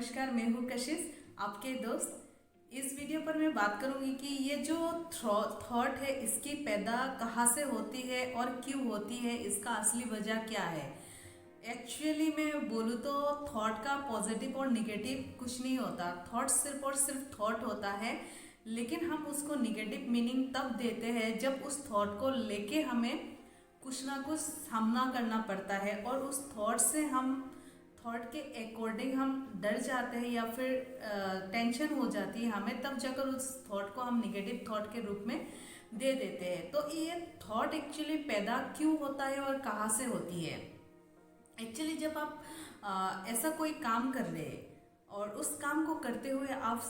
नमस्कार, मैं हूँ कशिश, आपके दोस्त। इस वीडियो पर मैं बात करूँगी कि ये जो थॉट है इसकी पैदा कहाँ से होती है और क्यों होती है, इसका असली वजह क्या है। एक्चुअली मैं बोलूँ तो थॉट का पॉजिटिव और निगेटिव कुछ नहीं होता। थॉट सिर्फ और सिर्फ थॉट होता है, लेकिन हम उसको निगेटिव मीनिंग तब देते हैं जब उस थॉट को लेके हमें कुछ ना कुछ सामना करना पड़ता है और उस थॉट से हम थॉट के अकॉर्डिंग हम डर जाते हैं या फिर टेंशन हो जाती है हमें, तब जाकर उस थॉट को हम निगेटिव थॉट के रूप में दे देते हैं। तो ये थॉट एक्चुअली पैदा क्यों होता है और कहाँ से होती है। एक्चुअली जब आप ऐसा कोई काम कर रहे हैं और उस काम को करते हुए आप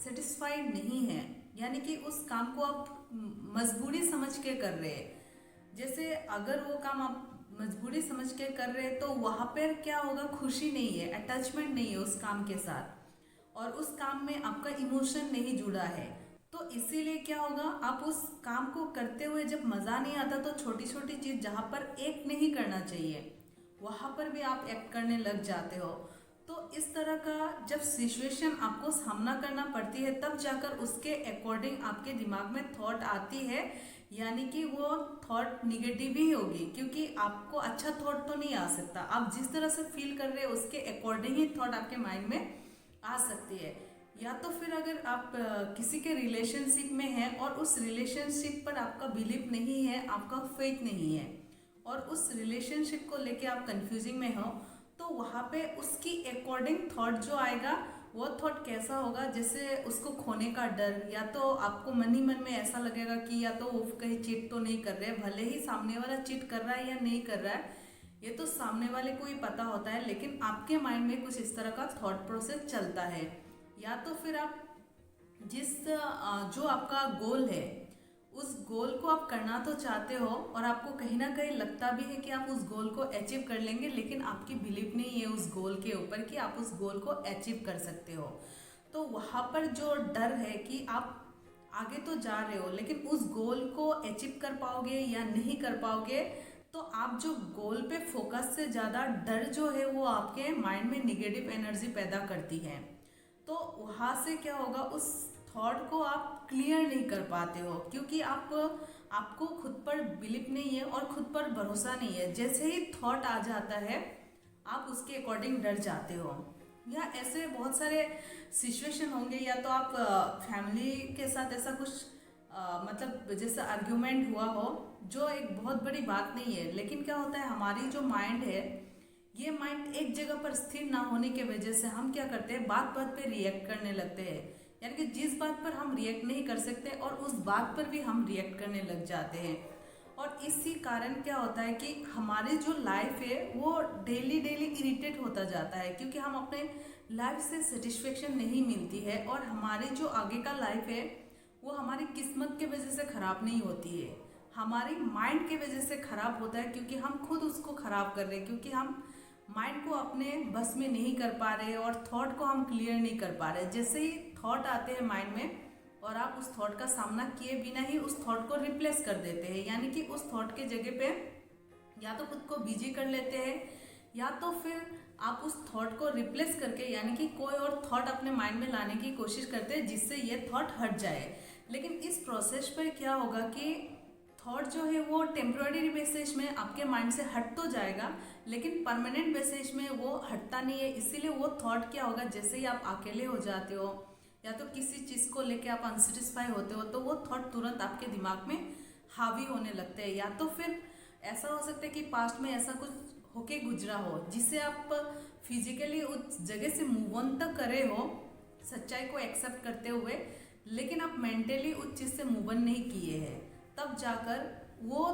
सेटिस्फाइड नहीं हैं, यानी कि उस काम को आप मजबूरी समझ के कर रहे हैं। जैसे अगर वो काम आप मजबूरी समझ के कर रहे हैं तो वहाँ पर क्या होगा, खुशी नहीं है, अटैचमेंट नहीं है उस काम के साथ और उस काम में आपका इमोशन नहीं जुड़ा है। तो इसीलिए क्या होगा, आप उस काम को करते हुए जब मज़ा नहीं आता तो छोटी छोटी चीज़ जहाँ पर एक्ट नहीं करना चाहिए वहाँ पर भी आप एक्ट करने लग जाते हो। तो इस तरह का जब सिचुएशन आपको सामना करना पड़ती है तब जाकर उसके अकॉर्डिंग आपके दिमाग में थॉट आती है, यानी कि वो थॉट निगेटिव ही होगी, क्योंकि आपको अच्छा थॉट तो नहीं आ सकता। आप जिस तरह से फील कर रहे हैं उसके अकॉर्डिंग ही थॉट आपके माइंड में आ सकती है। या तो फिर अगर आप किसी के रिलेशनशिप में हैं और उस रिलेशनशिप पर आपका बिलीव नहीं है, आपका फेथ नहीं है और उस रिलेशनशिप को लेके आप कंफ्यूजिंग में हो, तो वहाँ पे उसकी अकॉर्डिंग थॉट जो आएगा वो थॉट कैसा होगा, जैसे उसको खोने का डर, या तो आपको मन ही मन में ऐसा लगेगा कि या तो वो कहीं चीट तो नहीं कर रहे, भले ही सामने वाला चीट कर रहा है या नहीं कर रहा है ये तो सामने वाले को ही पता होता है, लेकिन आपके माइंड में कुछ इस तरह का थॉट प्रोसेस चलता है। या तो फिर आप जो आपका गोल है उस गोल को आप करना तो चाहते हो और आपको कहीं ना कहीं लगता भी है कि आप उस गोल को अचीव कर लेंगे, लेकिन आपकी बिलीव नहीं है उस गोल के ऊपर कि आप उस गोल को अचीव कर सकते हो। तो वहाँ पर जो डर है कि आप आगे तो जा रहे हो लेकिन उस गोल को अचीव कर पाओगे या नहीं कर पाओगे, तो आप जो गोल पे फोकस से ज़्यादा डर जो है वो आपके माइंड में निगेटिव एनर्जी पैदा करती है। तो वहाँ से क्या होगा, उस थॉट को आप क्लियर नहीं कर पाते हो, क्योंकि आपको खुद पर बिलीव नहीं है और खुद पर भरोसा नहीं है। जैसे ही थॉट आ जाता है आप उसके अकॉर्डिंग डर जाते हो। या ऐसे बहुत सारे सिचुएशन होंगे, या तो आप फैमिली के साथ ऐसा कुछ मतलब जैसे आर्ग्यूमेंट हुआ हो, जो एक बहुत बड़ी बात नहीं है, लेकिन क्या होता है हमारी जो माइंड है ये माइंड एक जगह पर स्थिर ना होने की वजह से हम क्या करते हैं, बात बात पे रिएक्ट करने लगते हैं। यानी कि जिस बात पर हम रिएक्ट नहीं कर सकते और उस बात पर भी हम रिएक्ट करने लग जाते हैं। और इसी कारण क्या होता है कि हमारी जो लाइफ है वो डेली डेली इरिटेट होता जाता है, क्योंकि हम अपने लाइफ से सेटिस्फेक्शन नहीं मिलती है और हमारी जो आगे का लाइफ है वो हमारी किस्मत के वजह से ख़राब नहीं होती है, हमारी माइंड के वजह से ख़राब होता है, क्योंकि हम खुद उसको ख़राब कर रहे हैं, क्योंकि हम माइंड को अपने बस में नहीं कर पा रहे और थॉट को हम क्लियर नहीं कर पा रहे। जैसे ही थॉट आते हैं माइंड में और आप उस थॉट का सामना किए बिना ही उस थॉट को रिप्लेस कर देते हैं, यानी कि उस थॉट के जगह पे या तो खुद को बिजी कर लेते हैं या तो फिर आप उस थॉट को रिप्लेस करके यानी कि कोई और थॉट अपने माइंड में लाने की कोशिश करते हैं जिससे ये थॉट हट जाए। लेकिन इस प्रोसेस पर क्या होगा कि थॉट जो है वो टेम्प्रोरी बेसिस में आपके माइंड से हट तो जाएगा, लेकिन परमानेंट बेसिस में वो हटता नहीं है। इसीलिए वो थॉट क्या होगा, जैसे ही आप अकेले हो जाते हो या तो किसी चीज़ को लेके आप अनसेटिस्फाई होते हो तो वो थॉट तुरंत आपके दिमाग में हावी होने लगते हैं। या तो फिर ऐसा हो सकता है कि पास्ट में ऐसा कुछ होके गुजरा हो जिससे आप फिजिकली उस जगह से मूव ऑन तक करे हो सच्चाई को एक्सेप्ट करते हुए, लेकिन आप मेंटली उस चीज़ से मूव ऑन नहीं किए हैं, तब जाकर वो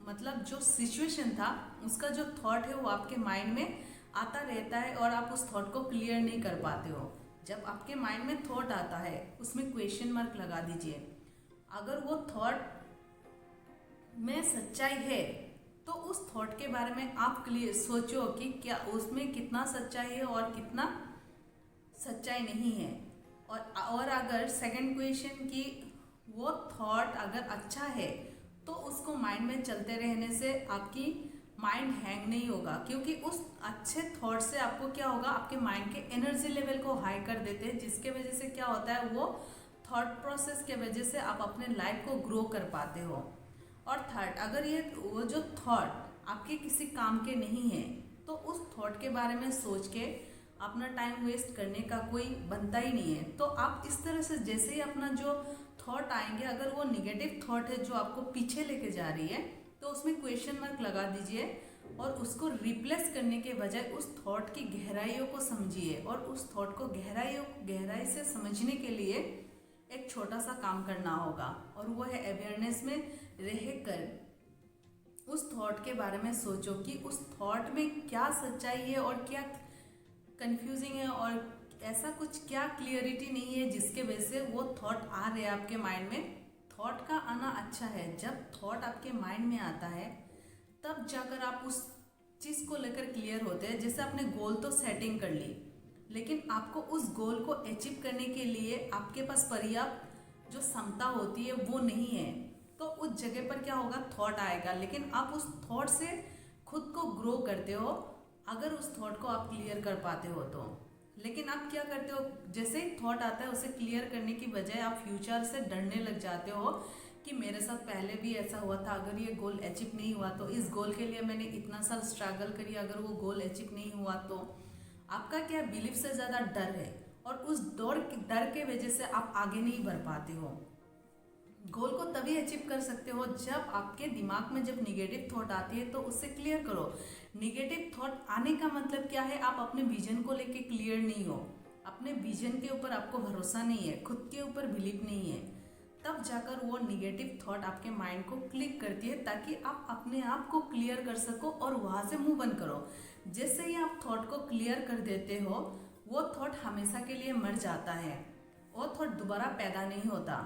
मतलब जो सिचुएशन था उसका जो थॉट है वो आपके माइंड में आता रहता है और आप उस थॉट को क्लियर नहीं कर पाते हो। जब आपके माइंड में थॉट आता है उसमें क्वेश्चन मार्क लगा दीजिए। अगर वो थॉट में सच्चाई है तो उस थॉट के बारे में आप क्लियर सोचो कि क्या उसमें कितना सच्चाई है और कितना सच्चाई नहीं है। और अगर सेकंड क्वेश्चन की वो थॉट अगर अच्छा है तो उसको माइंड में चलते रहने से आपकी माइंड हैंग नहीं होगा, क्योंकि उस अच्छे थॉट से आपको क्या होगा, आपके माइंड के एनर्जी लेवल को हाई कर देते हैं, जिसके वजह से क्या होता है, वो थॉट प्रोसेस के वजह से आप अपने लाइफ को ग्रो कर पाते हो। और थर्ड, अगर ये वो जो थॉट आपके किसी काम के नहीं है तो उस थॉट के बारे में सोच के अपना टाइम वेस्ट करने का कोई बनता ही नहीं है। तो आप इस तरह से जैसे ही अपना जो थॉट आएंगे, अगर वो निगेटिव थॉट है जो आपको पीछे लेके जा रही है, तो उसमें क्वेश्चन मार्क लगा दीजिए और उसको रिप्लेस करने के बजाय उस थॉट की गहराइयों को समझिए। और उस थॉट को गहराई से समझने के लिए एक छोटा सा काम करना होगा, और वो है अवेयरनेस में रहकर उस थॉट के बारे में सोचो कि उस थॉट में क्या सच्चाई है और क्या कंफ्यूजिंग है, और ऐसा कुछ क्या क्लियरिटी नहीं है जिसके वजह से वो थॉट आ रहे हैं आपके माइंड में। थॉट का आना अच्छा है, जब थॉट आपके माइंड में आता है तब जाकर आप उस चीज़ को लेकर क्लियर होते हैं। जैसे आपने गोल तो सेटिंग कर ली, लेकिन आपको उस गोल को अचीव करने के लिए आपके पास पर्याप्त जो क्षमता होती है वो नहीं है, तो उस जगह पर क्या होगा, थॉट आएगा। लेकिन आप उस थॉट से खुद को ग्रो करते हो अगर उस थॉट को आप क्लियर कर पाते हो तो। लेकिन आप क्या करते हो, जैसे ही थॉट आता है उसे क्लियर करने की बजाय आप फ्यूचर से डरने लग जाते हो कि मेरे साथ पहले भी ऐसा हुआ था, अगर ये गोल अचीव नहीं हुआ तो इस गोल के लिए मैंने इतना साल स्ट्रगल करी, अगर वो गोल अचीव नहीं हुआ तो। आपका क्या बिलीफ से ज़्यादा डर है, और उस डर के वजह से आप आगे नहीं बढ़ पाते हो। गोल को तभी अचीव कर सकते हो जब आपके दिमाग में जब निगेटिव थॉट आती है तो उससे क्लियर करो। निगेटिव थॉट आने का मतलब क्या है, आप अपने विजन को लेके क्लियर नहीं हो, अपने विजन के ऊपर आपको भरोसा नहीं है, खुद के ऊपर बिलीव नहीं है, तब जाकर वो निगेटिव थॉट आपके माइंड को क्लिक करती है, ताकि आप अपने आप को क्लियर कर सको और वहाँ से मूव ऑन करो। जैसे ही आप थॉट को क्लियर कर देते हो, वो थॉट हमेशा के लिए मर जाता है, वो थॉट दोबारा पैदा नहीं होता।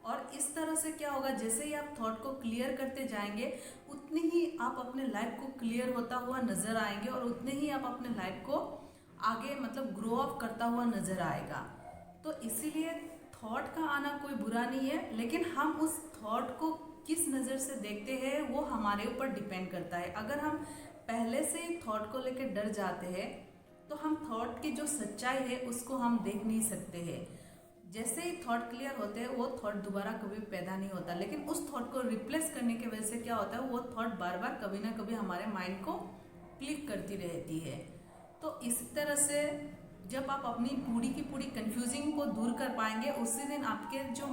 और इस तरह से क्या होगा, जैसे ही आप थॉट को क्लियर करते जाएंगे उतनी ही आप अपने लाइफ को क्लियर होता हुआ नजर आएंगे, और उतने ही आप अपने लाइफ को आगे मतलब ग्रो अप करता हुआ नजर आएगा। तो इसीलिए थॉट का आना कोई बुरा नहीं है, लेकिन हम उस थॉट को किस नज़र से देखते हैं वो हमारे ऊपर डिपेंड करता है। अगर हम पहले से ही थॉट को लेकर डर जाते हैं तो हम थॉट की जो सच्चाई है उसको हम देख नहीं सकते हैं। जैसे ही थॉट क्लियर होते हैं वो थॉट दोबारा कभी पैदा नहीं होता, लेकिन उस थॉट को रिप्लेस करने की वजह से क्या होता है, वो थॉट बार बार कभी ना कभी हमारे माइंड को क्लिक करती रहती है। तो इसी तरह से जब आप अपनी पूरी की पूरी कंफ्यूजिंग को दूर कर पाएंगे, उसी दिन आपके जो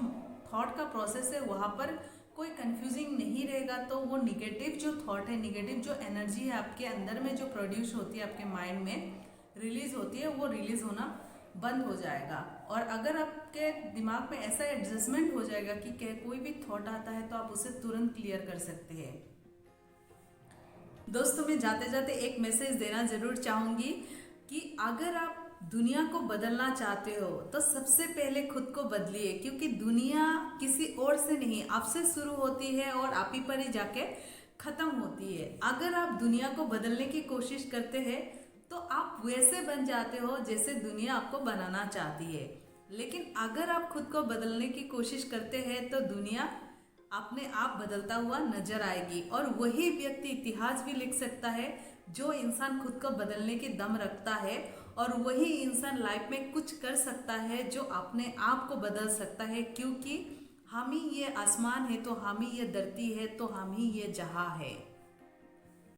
थॉट का प्रोसेस है वहाँ पर कोई कंफ्यूजिंग नहीं रहेगा। तो वो निगेटिव जो थॉट है, निगेटिव जो एनर्जी है आपके अंदर में जो प्रोड्यूस होती है, आपके माइंड में रिलीज होती है, वो रिलीज होना बंद हो जाएगा। और अगर आपके दिमाग में ऐसा एडजस्टमेंट हो जाएगा कि कोई भी थॉट आता है तो आप उसे तुरंत क्लियर कर सकते हैं। दोस्तों, मैं जाते जाते एक मैसेज देना जरूर चाहूँगी कि अगर आप दुनिया को बदलना चाहते हो तो सबसे पहले खुद को बदलिए, क्योंकि दुनिया किसी और से नहीं आपसे शुरू होती है और आप ही पर ही जाके ख़त्म होती है। अगर आप दुनिया को बदलने की कोशिश करते हैं तो आप वैसे बन जाते हो जैसे दुनिया आपको बनाना चाहती है, लेकिन अगर आप खुद को बदलने की कोशिश करते हैं तो दुनिया अपने आप बदलता हुआ नजर आएगी। और वही व्यक्ति इतिहास भी लिख सकता है जो इंसान खुद को बदलने की दम रखता है, और वही इंसान लाइफ में कुछ कर सकता है जो अपने आप को बदल सकता है, क्योंकि हम ही ये आसमान है तो हम ही ये धरती है तो हम ही ये जहां है।